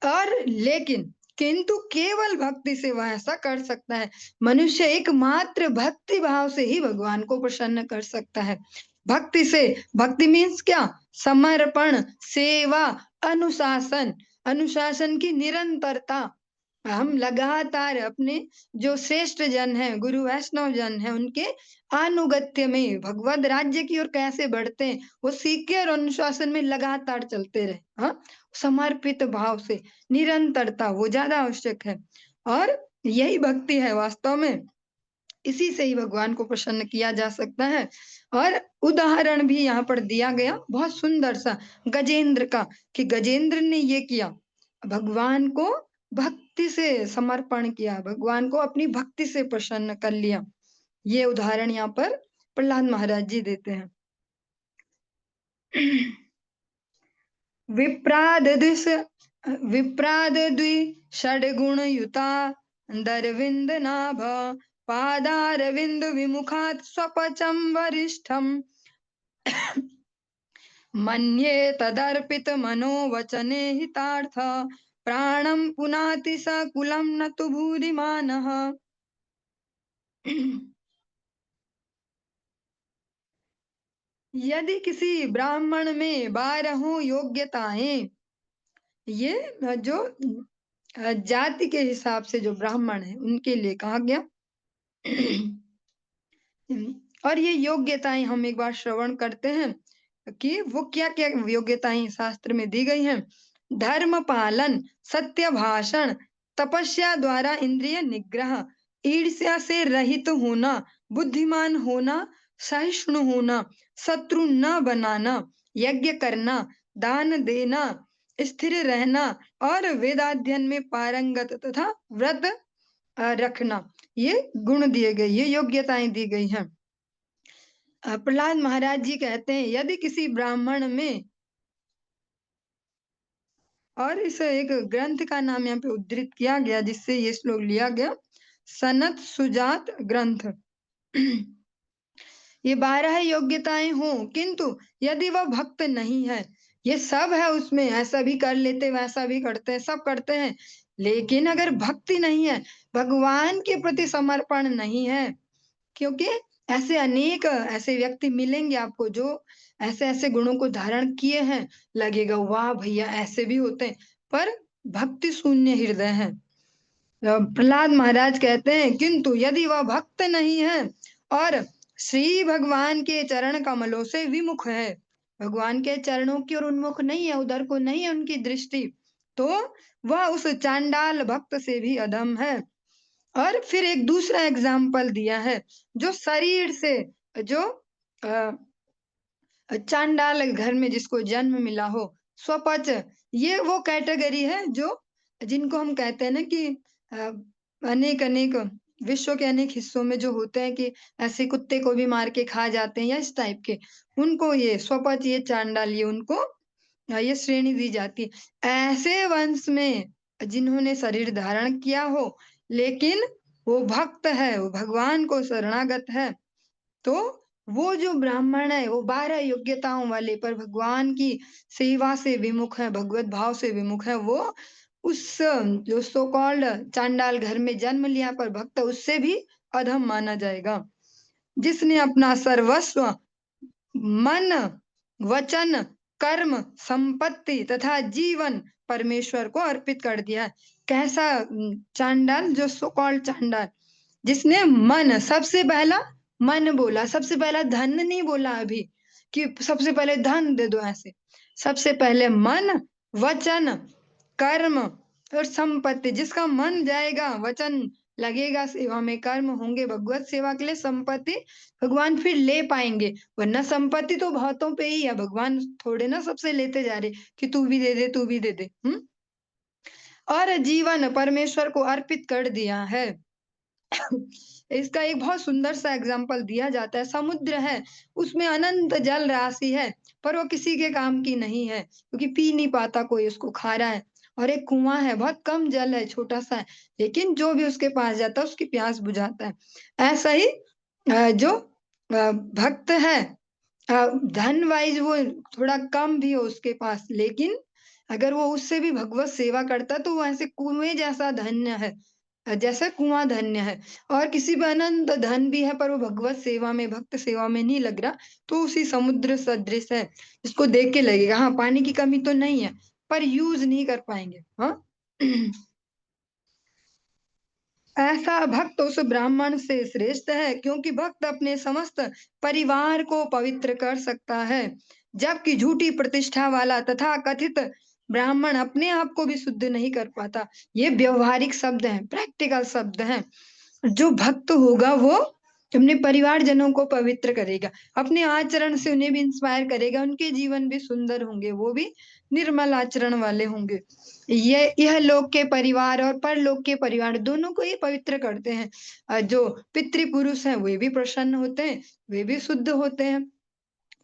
और लेकिन किंतु केवल भक्ति से वह ऐसा कर सकता है। मनुष्य एकमात्र भक्ति भाव से ही भगवान को प्रसन्न कर सकता है। भक्ति से, भक्ति मीन्स क्या? समर्पण, सेवा, अनुशासन, अनुशासन की निरंतरता। हम लगातार अपने जो श्रेष्ठ जन हैं, गुरु वैष्णव जन हैं, उनके अनुगत्य में भगवद राज्य की ओर कैसे बढ़ते हैं, वो सीख के और अनुशासन में लगातार चलते रहे। हाँ, समर्पित भाव से निरंतरता वो ज्यादा आवश्यक है, और यही भक्ति है वास्तव में। इसी से ही भगवान को प्रसन्न किया जा सकता है। और उदाहरण भी यहाँ पर दिया गया बहुत सुंदर सा गजेंद्र का, कि गजेंद्र ने ये किया, भगवान को भक्ति से समर्पण किया, भगवान को अपनी भक्ति से प्रसन्न कर लिया। ये उदाहरण यहाँ पर प्रहलाद महाराज जी देते हैं। विप्रादद्वि षड्गुणयुता दरविंद नाभ पादारविंद विमुखात् स्वपचम वरिष्ठम मन्ये तदर्पित मनोवचने हितार्थ प्राणम पुनाति सकुलम न तु भूरिमानः। यदि किसी ब्राह्मण में 12 योग्यताएं, ये जो जाति के हिसाब से जो ब्राह्मण है उनके लिए कहा गया। और ये योग्यताएं हम एक बार श्रवण करते हैं कि वो क्या क्या योग्यताएं शास्त्र में दी गई हैं। धर्म पालन, सत्य भाषण, तपस्या द्वारा इंद्रिय निग्रह, ईर्ष्या से रहित होना, बुद्धिमान होना, सहिष्णु होना, शत्रु न बनाना, यज्ञ करना, दान देना, स्थिर रहना और वेदाध्ययन में पारंगत तथा व्रत रखना, ये गुण दिए गए, ये योग्यताएं दी गई हैं। प्रहलाद महाराज जी कहते हैं, यदि किसी ब्राह्मण में, और इस एक ग्रंथ का नाम यहाँ पे उद्धृत किया गया जिससे ये श्लोक लिया गया, सनत सुजात ग्रंथ। ये 12 योग्यताएं हों, किंतु यदि वह भक्त नहीं है, ये सब है उसमें, ऐसा भी कर लेते, वैसा भी करते हैं, सब करते हैं, लेकिन अगर भक्ति नहीं है, भगवान के प्रति समर्पण नहीं है, क्योंकि ऐसे अनेक ऐसे व्यक्ति मिलेंगे आपको जो ऐसे ऐसे गुणों को धारण किए हैं, लगेगा वाह भैया ऐसे भी होते हैं, पर भक्ति शून्य हृदय है। प्रहलाद महाराज कहते हैं, किंतु यदि वह भक्त नहीं है और श्री भगवान के चरण कमलों से विमुख है, भगवान के चरणों की ओर उन्मुख नहीं है, उधर को नहीं है उनकी दृष्टि, तो वह उस चांडाल भक्त से भी अधम है। और फिर एक दूसरा एग्जाम्पल दिया है, जो शरीर से, जो चांडाल घर में जिसको जन्म मिला हो, स्वपच, ये वो कैटेगरी है जो, जिनको हम कहते हैं ना कि अनेक अनेक विश्व के अनेक हिस्सों में जो होते हैं कि ऐसे कुत्ते को भी मार के खा जाते हैं या इस टाइप के, उनको ये स्वपच, ये चांडाल, ये उनको ये श्रेणी दी जाती है। ऐसे वंश में जिन्होंने शरीर धारण किया हो, लेकिन वो भक्त है, वो भगवान को शरणागत है, तो वो जो ब्राह्मण है वो 12 योग्यताओं वाले, पर भगवान की सेवा से विमुख है, भगवत भाव से विमुख है, वो उस जो सो कॉल्ड चांडाल घर में जन्म लिया पर भक्त, उससे भी अधम माना जाएगा। जिसने अपना सर्वस्व मन, वचन, कर्म, संपत्ति तथा जीवन परमेश्वर को अर्पित कर दिया। कैसा चांडाल? जो सो कॉल्ड चांडाल, जिसने मन, सबसे पहला मन बोला, सबसे पहला धन नहीं बोला अभी कि सबसे पहले धन दे दो, ऐसे सबसे पहले मन, वचन, कर्म और संपत्ति। जिसका मन जाएगा, वचन लगेगा सेवा में, कर्म होंगे भगवत सेवा के लिए, संपत्ति भगवान फिर ले पाएंगे। वरना संपत्ति तो बहुतों पे ही है, भगवान थोड़े ना सबसे लेते जा रहे कि तू भी दे दे, तू भी दे दे। और जीवन परमेश्वर को अर्पित कर दिया है। इसका एक बहुत सुंदर सा एग्जाम्पल दिया जाता है। समुद्र है, उसमें अनंत जल राशि है, पर वो किसी के काम की नहीं है, क्योंकि पी नहीं पाता कोई, उसको खारा है। और एक कुआं है, बहुत कम जल है, छोटा सा है, लेकिन जो भी उसके पास जाता है उसकी प्यास बुझाता है। ऐसा ही जो भक्त है, धन वाइज वो थोड़ा कम भी हो उसके पास, लेकिन अगर वो उससे भी भगवत सेवा करता तो वो ऐसे कुएं जैसा धन्य है, जैसे कुआं धन्य है। और किसी पे अनंत धन भी है, पर वो भगवत सेवा में, भक्त सेवा में नहीं लग रहा, तो उसी समुद्र सदृश है, जिसको देख के लगेगा हाँ पानी की कमी तो नहीं है, पर यूज नहीं कर पाएंगे। हाँ ऐसा भक्त उस ब्राह्मण से श्रेष्ठ है, क्योंकि भक्त अपने समस्त परिवार को पवित्र कर सकता है, जबकि झूठी प्रतिष्ठा वाला तथा कथित ब्राह्मण अपने आप को भी शुद्ध नहीं कर पाता। ये व्यवहारिक शब्द हैं, प्रैक्टिकल शब्द हैं। जो भक्त होगा वो अपने परिवारजनों को पवित्र करेगा, अपने आचरण से उन्हें भी इंस्पायर करेगा, उनके जीवन भी सुंदर होंगे, वो भी निर्मल आचरण वाले होंगे। ये यह लोक के परिवार और परलोक के परिवार दोनों को ही पवित्र करते हैं। जो पितृपुरुष हैं वे भी प्रसन्न होते हैं, वे भी शुद्ध होते हैं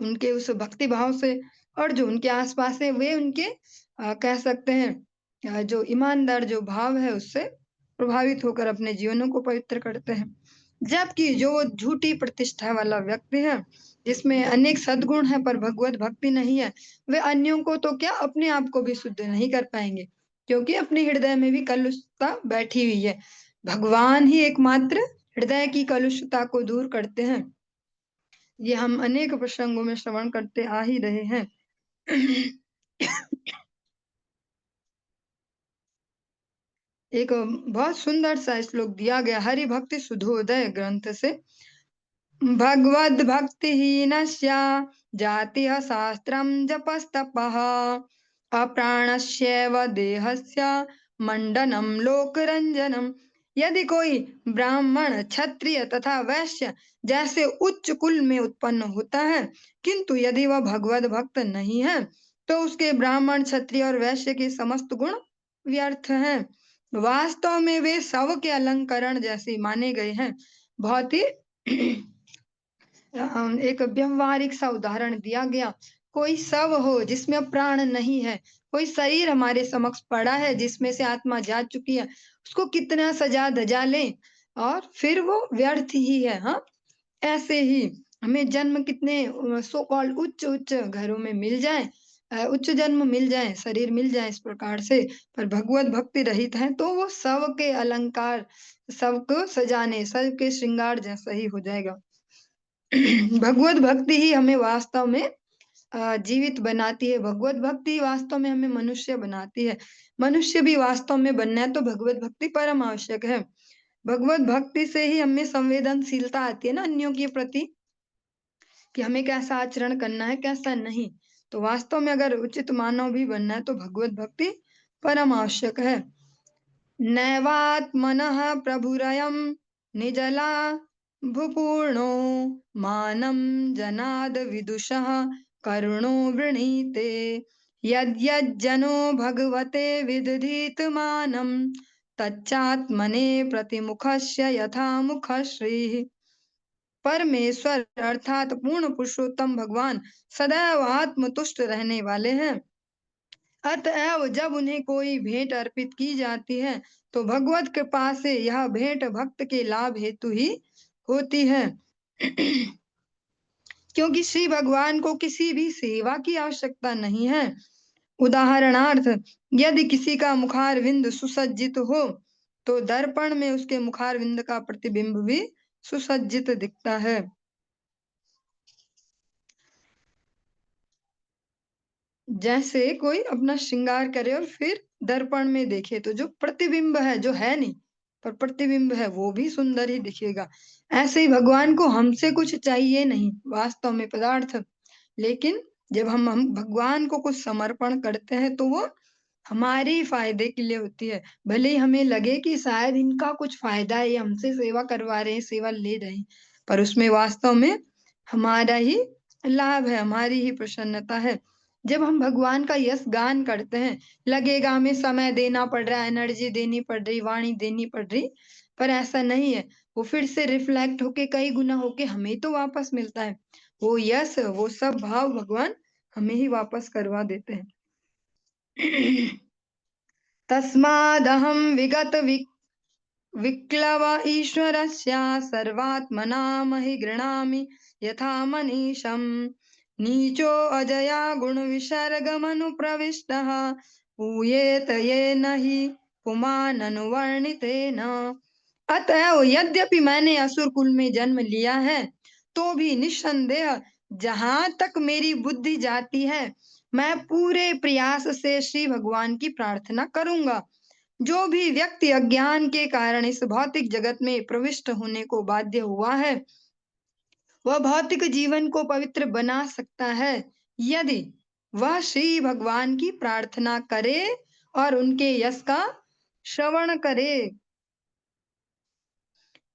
उनके उस भक्ति भाव से। और जो उनके आसपास है वे उनके कह सकते हैं जो ईमानदार जो भाव है उससे प्रभावित होकर अपने जीवनों को पवित्र करते हैं। जबकि जो झूठी प्रतिष्ठा वाला व्यक्ति है, जिसमें अनेक सद्गुण है पर भगवत भक्ति नहीं है, वे अन्यों को तो क्या अपने आप को भी शुद्ध नहीं कर पाएंगे, क्योंकि अपने हृदय में भी कलुषता बैठी हुई है। भगवान ही एकमात्र हृदय की कलुषता को दूर करते हैं। ये हम अनेक प्रसंगों में श्रवण करते आ ही रहे हैं। एक बहुत सुंदर सा श्लोक दिया गया हरि भक्ति सुधोदय ग्रंथ से। भगवद भक्ति हीनस्य जातिः शास्त्रं जपस्तपः अप्राणस्यैव देहस्य मंडनम लोकरंजनम। यदि कोई ब्राह्मण क्षत्रिय तथा वैश्य जैसे उच्च कुल में उत्पन्न होता है, किंतु यदि वह भगवत भक्त नहीं है, तो उसके ब्राह्मण क्षत्रिय और वैश्य के समस्त गुण व्यर्थ हैं। वास्तव में वे शव के अलंकरण जैसे माने गए हैं। बहुत ही एक व्यवहारिक सा उदाहरण दिया गया। कोई शव हो जिसमें प्राण नहीं है, कोई शरीर हमारे समक्ष पड़ा है जिसमें से आत्मा जा चुकी है, उसको कितना सजा धजा ले और फिर वो व्यर्थ ही है। हाँ, ऐसे ही हमें जन्म कितने सो कॉल्ड उच्च उच्च घरों में मिल जाए, उच्च जन्म मिल जाए, शरीर मिल जाए इस प्रकार से, पर भगवत भक्ति रहित है तो वो सब के अलंकार, सबको सजाने, सबके श्रृंगार जैसा ही हो जाएगा। भगवत भक्ति ही हमें वास्तव में जीवित बनाती है। भगवत भक्ति वास्तव में हमें मनुष्य बनाती है। मनुष्य भी वास्तव में बनना है तो भगवत भक्ति परम आवश्यक है। भगवत भक्ति से ही हमें संवेदनशीलता आती है ना अन्यों के प्रति, कि हमें कैसा आचरण करना है कैसा नहीं। तो वास्तव में अगर उचित मानव भी बनना है तो भगवत भक्ति परम आवश्यक है। नैवात्मनः प्रभुरयं निजला भूपूर्णो मानं जनाद विदुषः करुणो वृणीते। यद्यज्जनो भगवते विदधीत मानं तच्चात्मने प्रतिमुखस्य यथा मुखश्रीः। परमेश्वर अर्थात पूर्ण पुरुषोत्तम भगवान सदैव आत्मतुष्ट रहने वाले हैं। अतएव जब उन्हें कोई भेंट अर्पित की जाती है तो भगवत कृपा से यह भेंट भक्त के लाभ हेतु ही होती है। क्योंकि श्री भगवान को किसी भी सेवा की आवश्यकता नहीं है। उदाहरणार्थ, यदि किसी का मुखारविंद सुसज्जित हो तो दर्पण में उसके मुखारविंद का प्रतिबिंब भी सुसज्जित दिखता है। जैसे कोई अपना श्रृंगार करे और फिर दर्पण में देखे तो जो प्रतिबिंब है, जो है नहीं पर प्रतिबिंब है, वो भी सुंदर ही दिखेगा। ऐसे ही भगवान को हमसे कुछ चाहिए नहीं वास्तव में पदार्थ, लेकिन जब हम भगवान को कुछ समर्पण करते हैं तो वो हमारे ही फायदे के लिए होती है। भले ही हमें लगे कि शायद इनका कुछ फायदा है, ये हमसे सेवा करवा रहे हैं, सेवा ले रहे हैं, पर उसमें वास्तव में हमारा ही लाभ है, हमारी ही प्रसन्नता है। जब हम भगवान का यश गान करते हैं, लगेगा हमें समय देना पड़ रहा है, एनर्जी देनी पड़ रही, वाणी देनी पड़ रही, पर ऐसा नहीं है। वो फिर से रिफ्लेक्ट होके कई गुना होके हमें तो वापस मिलता है। वो यश, वो सब भाव भगवान हमें ही वापस करवा देते हैं। तस्मादहं विक्लव ईश्वरस्य सर्वात्मना महि गृह्णामि यथा मनीषम्। नीचो अजया गुणविसर्गमनुप्रविष्टः पूयेत येन हि पुमाननुवर्णितेन। अतएव यद्यपि मैंने असुर कुल में जन्म लिया है, तो भी निस्संदेह जहां तक मेरी बुद्धि जाती है, मैं पूरे प्रयास से श्री भगवान की प्रार्थना करूंगा। जो भी व्यक्ति अज्ञान के कारण इस भौतिक जगत में प्रविष्ट होने को बाध्य हुआ है, वह भौतिक जीवन को पवित्र बना सकता है यदि वह श्री भगवान की प्रार्थना करे और उनके यश का श्रवण करे।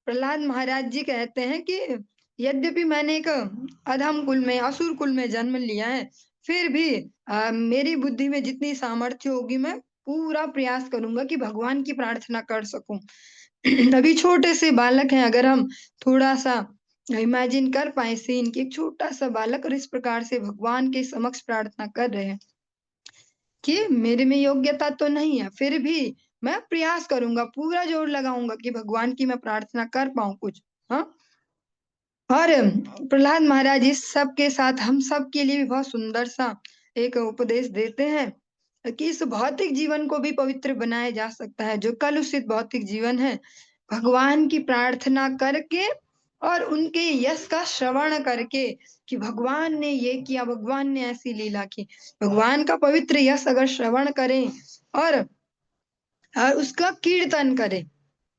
प्रहलाद महाराज जी कहते हैं कि यद्यपि मैंने एक अधम कुल में, असुर कुल में जन्म लिया है, फिर भी मेरी बुद्धि में जितनी सामर्थ्य होगी, मैं पूरा प्रयास करूंगा कि भगवान की प्रार्थना कर सकूं। अभी छोटे से बालक हैं, अगर हम थोड़ा सा इमेजिन कर पाए सीन कि एक छोटा सा बालक और इस प्रकार से भगवान के समक्ष प्रार्थना कर रहे हैं कि मेरे में योग्यता तो नहीं है, फिर भी मैं प्रयास करूंगा, पूरा जोर लगाऊंगा कि भगवान की मैं प्रार्थना कर पाऊं कुछ। हाँ, और प्रहलाद महाराज इस सब के साथ हम सब के लिए भी बहुत सुंदर सा एक उपदेश देते हैं कि इस भौतिक जीवन को भी पवित्र बनाया जा सकता है। जो कलुषित भौतिक जीवन है, भगवान की प्रार्थना करके और उनके यश का श्रवण करके कि भगवान ने ये किया, भगवान ने ऐसी लीला की, भगवान का पवित्र यश अगर श्रवण करें और उसका कीर्तन करें,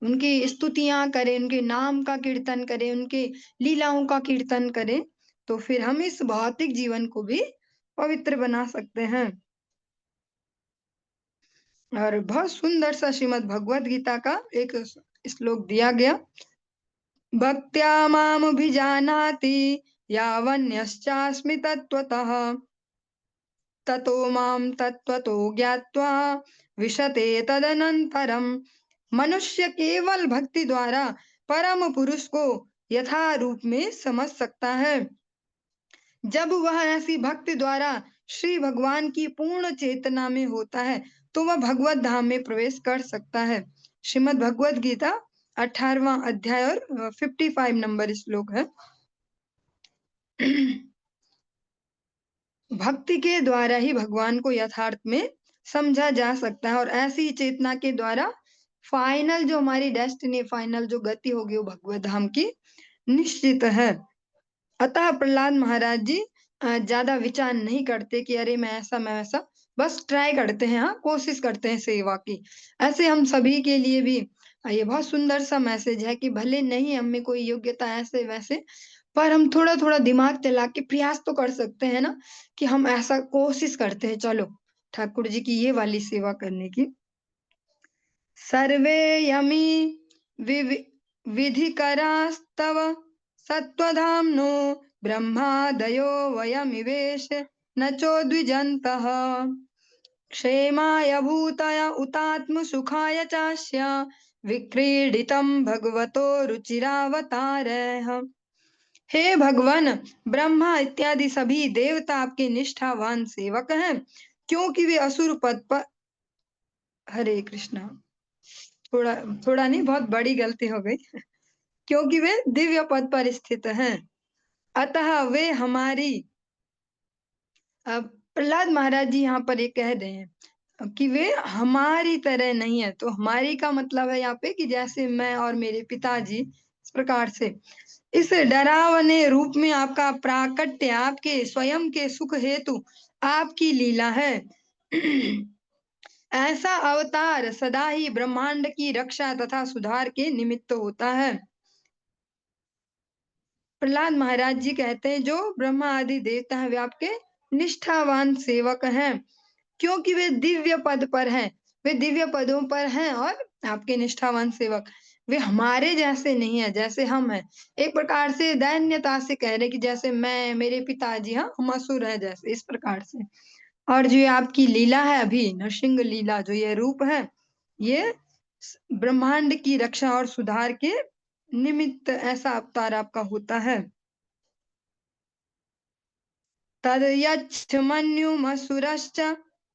उनकी स्तुतियां करें, उनके नाम का कीर्तन करें, उनके लीलाओं का कीर्तन करें, तो फिर हम इस भौतिक जीवन को भी पवित्र बना सकते हैं। और बहुत सुंदर सा श्रीमद् भगवद गीता का एक श्लोक दिया गया। भक्त्या मामभिजानाति यावन्यश्चास्मि तत्त्वतः ततो मां तत्त्वतो ज्ञात्वा विशते तदनंतरम। मनुष्य केवल भक्ति द्वारा परम पुरुष को यथा रूप में समझ सकता है। जब वह ऐसी भक्ति द्वारा श्री भगवान की पूर्ण चेतना में होता है, तो वह भगवत धाम में प्रवेश कर सकता है। श्रीमद् भगवद गीता 18वां अध्याय और 55 नंबर श्लोक है। भक्ति के द्वारा ही भगवान को यथार्थ में समझा जा सकता है, और ऐसी चेतना के द्वारा फाइनल जो हमारी डेस्टिनी, फाइनल जो गति होगी, वो भगवत धाम की निश्चित है। अतः प्रहलाद महाराज जी ज्यादा विचार नहीं करते कि अरे मैं ऐसा, मैं वैसा, बस ट्राई करते हैं, हाँ, कोशिश करते हैं सेवा की। ऐसे हम सभी के लिए भी ये बहुत सुंदर सा मैसेज है कि भले नहीं हम में कोई योग्यता ऐसे वैसे, पर हम थोड़ा थोड़ा दिमाग चला के प्रयास तो कर सकते हैं ना, कि हम ऐसा कोशिश करते हैं, चलो ठाकुर जी की ये वाली सेवा करने की। सर्वे यमी विधिकरास्तव सत्वधाम्नो ब्रह्मादयो वयमिवेश न चोद्विजन्तः। क्षेमाय भूताय उतात्म सुखाय चास्य विक्रीडितं भगवतो रुचिरावतारः। हे भगवान, ब्रह्मा इत्यादि सभी देवता आपके निष्ठावान सेवक हैं, क्योंकि वे असुर पद पर, हरे कृष्णा, थोड़ा थोड़ा नहीं, बहुत बड़ी गलती हो गई, क्योंकि वे दिव्य पद पर स्थित हैं, अतः वे हमारी, प्रहलाद महाराज जी यहाँ पर ये कह रहे हैं कि वे हमारी तरह नहीं है। तो हमारी का मतलब है यहाँ पे कि जैसे मैं और मेरे पिताजी, इस प्रकार से इस डरावने रूप में आपका प्राकट्य आपके स्वयं के सुख हेतु आपकी लीला है। ऐसा अवतार सदा ही ब्रह्मांड की रक्षा तथा सुधार के निमित्त होता है। प्रहलाद महाराज जी कहते हैं जो ब्रह्मा आदि देवता है वे आपके निष्ठावान सेवक हैं, क्योंकि वे दिव्य पद पर हैं, वे दिव्य पदों पर हैं और आपके निष्ठावान सेवक, वे हमारे जैसे नहीं है, जैसे हम हैं। एक प्रकार से दैन्यता से कह रहे हैं कि जैसे मैं, मेरे पिताजी हाँ, हम असुर हैं जैसे, इस प्रकार से। और जो ये आपकी लीला है अभी, नरसिंह लीला जो ये रूप है, ये ब्रह्मांड की रक्षा और सुधार के निमित्त ऐसा अवतार आपका होता है। तद्यच्छमन्युमसुरश्च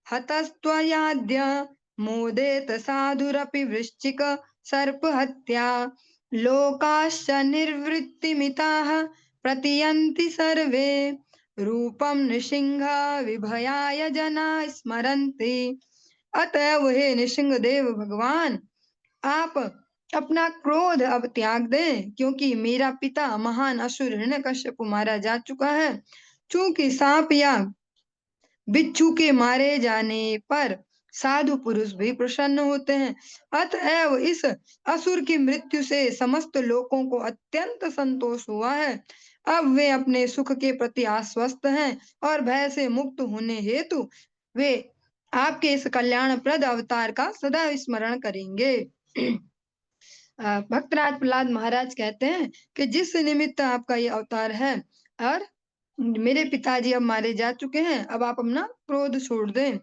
हतस्त्वयाद्य मोदेत साधुरपि वृश्चिक सर्पहत्या लोकाश्च निर्वृत्तिमिताः प्रतीयन्ति सर्वे रूपं नृसिंह विभयाय जना स्मरन्ति। अतएव हे नृसिंह देव भगवान, आप अपना क्रोध अब त्याग दें, क्योंकि मेरा पिता महान असुर हिरण्यकश्यप मारा जा चुका है। चूंकि सांप या बिच्छू के मारे जाने पर साधु पुरुष भी प्रसन्न होते हैं, अतएव इस असुर की मृत्यु से समस्त लोगों को अत्यंत संतोष हुआ है। अब वे अपने सुख के प्रति आश्वस्त हैं और भय से मुक्त होने हेतु वे आपके इस कल्याणप्रद अवतार का सदा स्मरण करेंगे। भक्तराज प्रहलाद महाराज कहते हैं कि जिस निमित्त आपका ये अवतार है और मेरे पिताजी अब मारे जा चुके हैं, अब आप अपना क्रोध छोड़ दें।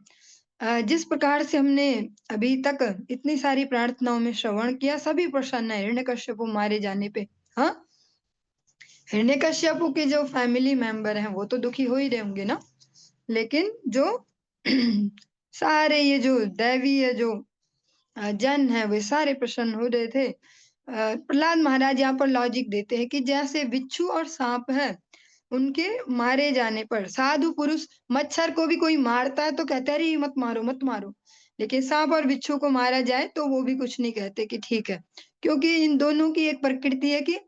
जिस प्रकार से हमने अभी तक इतनी सारी प्रार्थनाओं में श्रवण किया, सभी प्रसन्न है हिरण्यकश्यप मारे जाने पे। हाँ, हिरण्यकश्यप के जो फैमिली मेंबर हैं वो तो दुखी हो ही रहे होंगे ना, लेकिन जो सारे ये जो दैवीय जो जन है वे सारे प्रसन्न हो रहे थे। प्रहलाद महाराज यहाँ पर लॉजिक देते हैं कि जैसे बिच्छू और सांप है, उनके मारे जाने पर साधु पुरुष, मच्छर को भी कोई मारता है तो कहते हैं अरे मत मारो मत मारो, लेकिन सांप और बिच्छू को मारा जाए तो वो भी कुछ नहीं कहते कि ठीक है, क्योंकि इन दोनों की एक प्रकृति है कि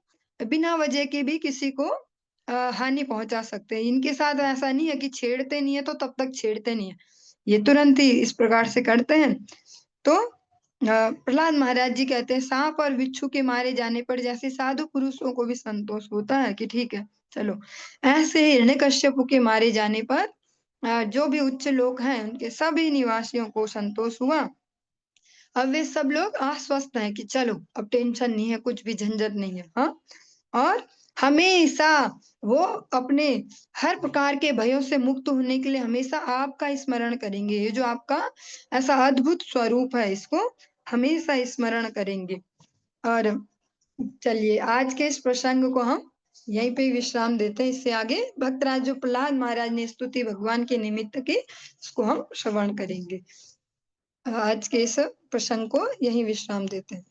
बिना वजह के भी किसी को हानि पहुंचा सकते हैं। इनके साथ ऐसा नहीं है कि छेड़ते नहीं है तो तब तक छेड़ते नहीं है, ये तुरंत ही इस प्रकार से करते हैं। तो प्रहलाद महाराज जी कहते हैं सांप और बिच्छू के मारे जाने पर जैसे साधु पुरुषों को भी संतोष होता है कि ठीक है चलो, ऐसे हिरण्यकश्यप के मारे जाने पर जो भी उच्च लोक हैं उनके सभी निवासियों को संतोष हुआ। अब वे सब लोग आश्वस्त हैं कि चलो अब टेंशन नहीं है, कुछ भी झंझट नहीं है। हाँ, और हमेशा वो अपने हर प्रकार के भयों से मुक्त होने के लिए हमेशा आपका स्मरण करेंगे। ये जो आपका ऐसा अद्भुत स्वरूप है, इसको हमेशा स्मरण करेंगे। और चलिए आज के इस प्रसंग को हम यहीं पे विश्राम देते हैं। इससे आगे भक्तराज जो प्रहलाद महाराज ने स्तुति भगवान के निमित्त की, उसको हम श्रवण करेंगे। आज के इस प्रसंग को यहीं विश्राम देते हैं।